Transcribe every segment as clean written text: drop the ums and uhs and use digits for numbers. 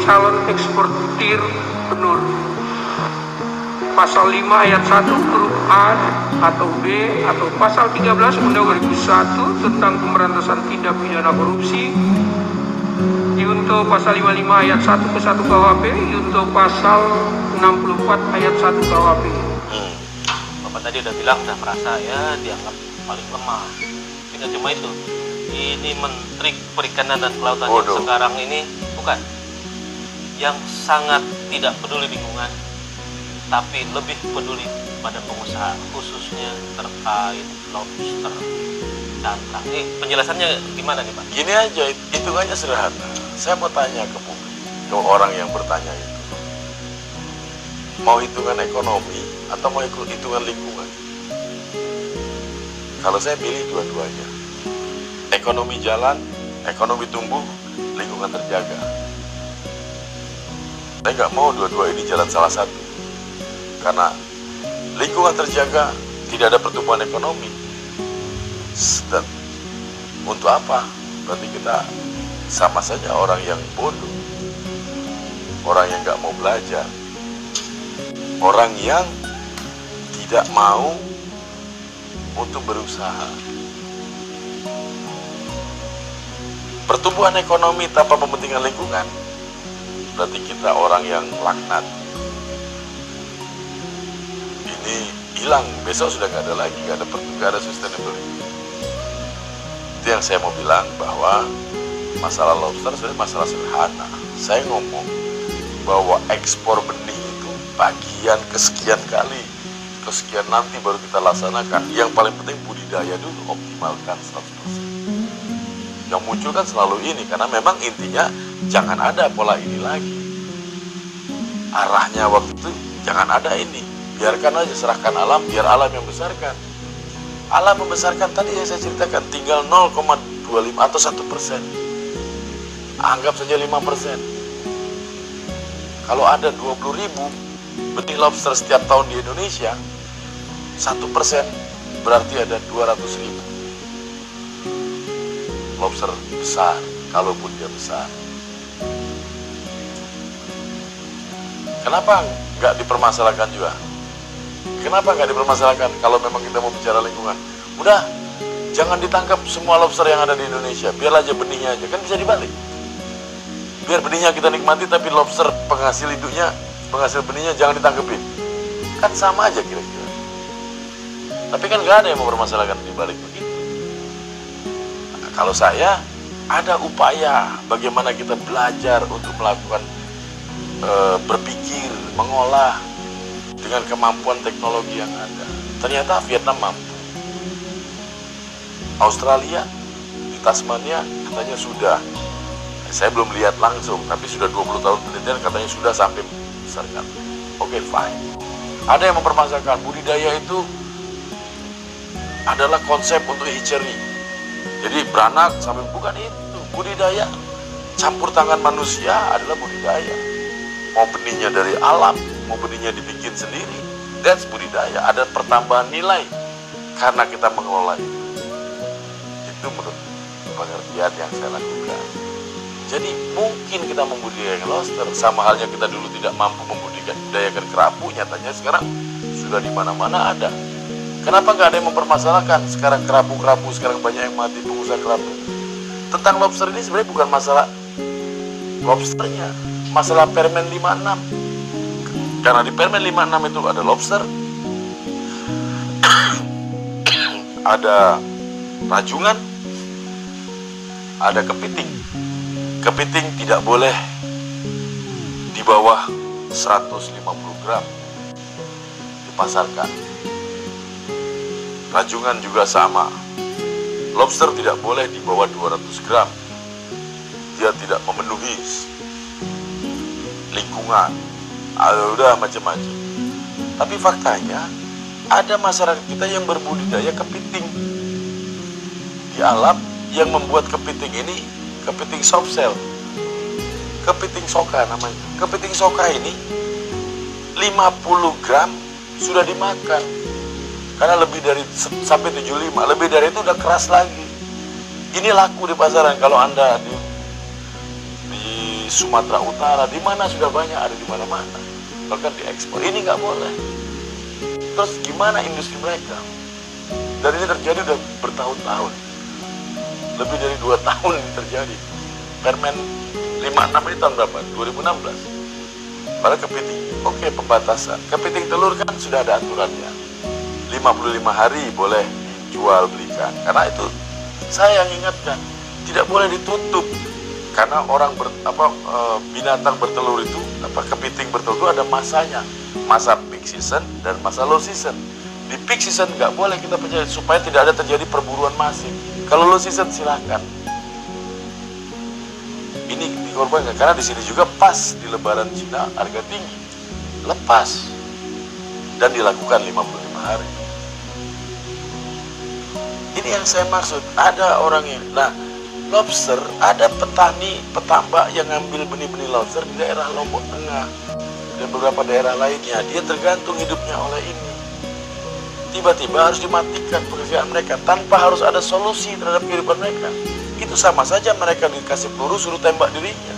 calon eksportir benur. Pasal 5 ayat 1 huruf A atau B atau pasal 13 Undang-Undang 2001 tentang pemberantasan tindak pidana korupsi, junto pasal 55 ayat 1 ke 1 KUHP, junto pasal 64 ayat 1 KUHP. Bapak tadi udah bilang udah merasa ya dianggap paling lemah. Tidak cuma itu, ini Menteri Perikanan dan Kelautan yang sekarang ini bukan yang sangat tidak peduli lingkungan, tapi lebih peduli pada pengusaha, khususnya terkait lobster cantrang. Ini penjelasannya gimana nih Pak? Gini aja, hitungannya sederhana. Saya mau tanya ke publik, ke orang yang bertanya itu, mau hitungan ekonomi atau mau hitungan lingkungan? Kalau saya pilih dua-duanya. Ekonomi jalan, ekonomi tumbuh, lingkungan terjaga. Saya nggak mau dua-dua ini jalan salah satu. Karena lingkungan terjaga, tidak ada pertumbuhan ekonomi. Dan untuk apa? Berarti kita sama saja orang yang bodoh, orang yang nggak mau belajar, orang yang tidak mau untuk berusaha. Pertumbuhan ekonomi tanpa mementingkan lingkungan, berarti kita orang yang laknat. Ini hilang, besok sudah nggak ada lagi, nggak ada sustainability. Itu yang saya mau bilang, bahwa masalah lobster sebenarnya masalah sederhana. Saya ngomong bahwa ekspor benih itu bagian kesekian kali, kesekian nanti baru kita laksanakan. Yang paling penting budidaya dulu, optimalkan 100%. Yang muncul kan selalu ini, karena memang intinya jangan ada pola ini lagi. Arahnya waktu itu jangan ada ini, biarkan aja, serahkan alam, biar alam yang besarkan. Alam membesarkan tadi yang saya ceritakan, tinggal 0,25 atau 1%. Anggap saja 5%. Kalau ada 20.000 benih lobster setiap tahun di Indonesia, 1% berarti ada 200.000 lobster besar, kalaupun dia besar. Kenapa nggak dipermasalahkan juga? Kenapa nggak dipermasalahkan kalau memang kita mau bicara lingkungan? Udah, jangan ditangkap semua lobster yang ada di Indonesia, biar aja benihnya aja, kan bisa dibalik. Biar benihnya kita nikmati, tapi lobster penghasil hidupnya, penghasil benihnya jangan ditangkepin. Kan sama aja kira-kira. Tapi kan nggak ada yang mempermasalahkan dibalik begitu. Nah, kalau saya, ada upaya bagaimana kita belajar untuk melakukan berpikir, mengolah dengan kemampuan teknologi yang ada. Ternyata Vietnam mampu. Australia di Tasmania katanya sudah. Saya belum lihat langsung, tapi sudah 20 tahun penelitian katanya sudah sampai besarkan. Oke, fine. Ada yang mempermasalahkan budidaya itu adalah konsep untuk hatchery. Jadi beranak sampai, bukan itu. Budidaya campur tangan manusia adalah budidaya. Mau benihnya dari alam, mau benihnya dibikin sendiri, that's budidaya. Ada pertambahan nilai karena kita mengelola itu. Itu menurut pengertian yang saya lakukan. Jadi mungkin kita membudidayakan lobster, sama halnya kita dulu tidak mampu membudidayakan kerapu, nyatanya sekarang sudah di mana-mana ada. Kenapa nggak ada yang mempermasalahkan? Sekarang kerapu-kerapu, sekarang banyak yang mati pengusaha kerapu. Tentang lobster ini sebenarnya bukan masalah lobsternya, masalah Permen 56. Karena di Permen 56 itu ada lobster, ada rajungan, ada kepiting. Kepiting tidak boleh di bawah 150 gram dipasarkan. Rajungan juga sama. Lobster tidak boleh di bawah 200 gram. Dia tidak memenuhi lingkungan. Udah macam-macam. Tapi faktanya ada masyarakat kita yang berbudidaya kepiting di alam, yang membuat kepiting ini kepiting soft shell, kepiting soka namanya. Kepiting soka ini 50 gram sudah dimakan, karena lebih dari sampai 75, lebih dari itu udah keras lagi. Ini laku di pasaran. Kalau Anda di Sumatera Utara, di mana sudah banyak, ada di mana-mana. Bahkan diekspor. Ini nggak boleh. Terus gimana industri mereka? Dan ini terjadi udah bertahun-tahun. Lebih dari 2 tahun ini terjadi. Permen 56 ini tahun berapa? 2016. Pada kepiting, oke, pembatasan. Kepiting telur kan sudah ada aturannya. 55 hari boleh dijual belikan. Karena itu saya yang ingatkan, tidak boleh ditutup. Karena binatang bertelur itu, kepiting bertelur itu ada masanya. Masa peak season dan masa low season. Di peak season nggak boleh kita percaya, supaya tidak ada terjadi perburuan masif. Kalau low season silakan. Ini dikorbankan karena di sini juga pas di Lebaran Cina harga tinggi, lepas dan dilakukan 55 hari. Ini yang saya maksud, ada orang yang, lobster, ada petambak yang ngambil benih-benih lobster di daerah Lombok Tengah dan beberapa daerah lainnya. Dia tergantung hidupnya oleh ini. Tiba-tiba harus dimatikan pekerjaan mereka tanpa harus ada solusi terhadap kehidupan mereka. Itu sama saja mereka dikasih peluru suruh tembak dirinya.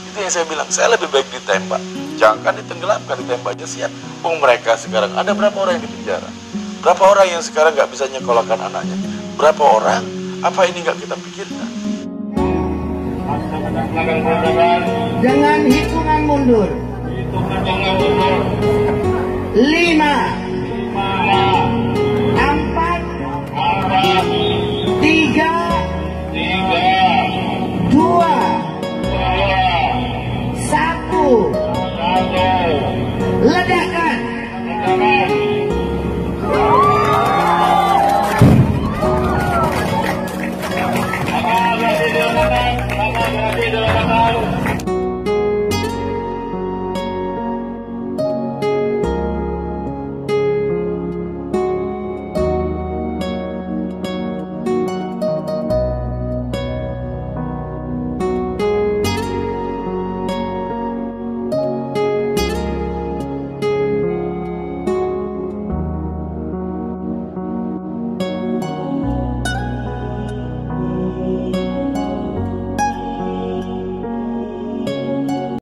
Itu yang saya bilang, saya lebih baik ditembak, jangan ditenggelamkan, ditembak aja siap. Mereka sekarang ada berapa orang yang di penjara? Berapa orang yang sekarang nggak bisa nyekolahkan anaknya? Berapa orang? Apa ini nggak kita pikirkan? Dengan hitungan mundur 5